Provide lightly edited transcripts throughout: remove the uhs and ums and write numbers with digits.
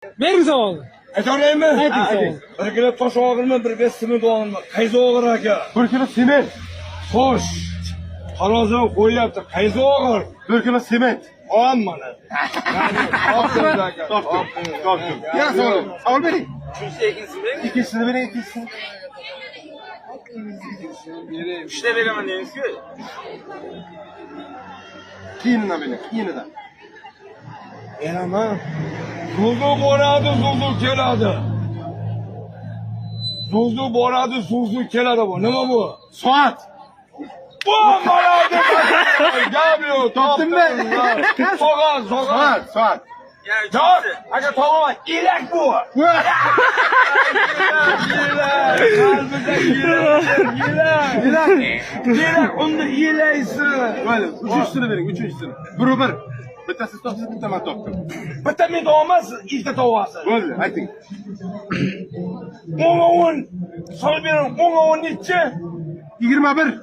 Bering savolni. Aytaveraymi? Ayting savol. Bir kilo tosh og'irmi, bir kilo sement og'irmi? Qaysi og'ir aka? 1 kilo sement, Tosh. Taroziga qo'yyapti. Qaysi og'ir? 1 kilo sement. Ol mana. Topdim aka. Topdim. Yana savol bering. Shunisi ikkinchisini bering. İkincisini bering, ikkinchisini. Uchta beraman deysiz-ku. Keyinidan bering, keyinidan. Beraman. Zuldu boradi, zuldu keladi. Zuldu boradi, zuldu keladi bu. Nima bu? Soat. Bu boradi. Gap yo'q. Topdimmi? So'g'an, so'g'an. Soat. Yo'q, aka to'g'ri. Elak bu. Elak. Elak. Unda elaysiz. Mayli, uchinchisini bering, uchinchisini. Bir. Bittasi topsiz, bitta men topdim. Bitta men topolmasiz, ikkita topasiz. Bo'ldi, ayting. 10 sol bering, 10 nechi? 21.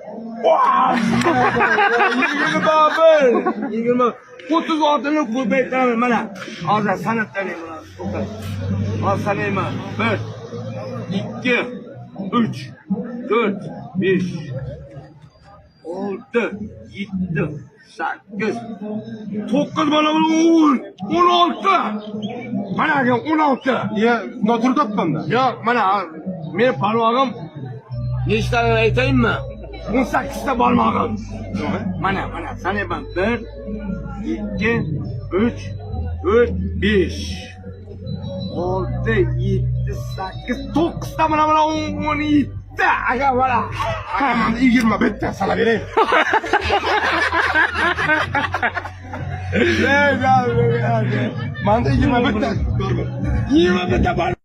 20 36ni ko'paytiraman mana. Hozir sanatdan mana. Hozir sanayman. 1 2 3 4 5 6 7 8 9 mana 10 16 mana 16. Ya, noto'g'ri topdimda. Yo'q, mana men barmog'im nechta aytayinmi? 18 ta barmog'im. Mana sanayman. 1 2 3 4 5 6 7 8 9 ta mana 17 ta. Aka mana. Aka, menda 20 bitta sala beraymi? Menda 20 bitta. 20 ta bor.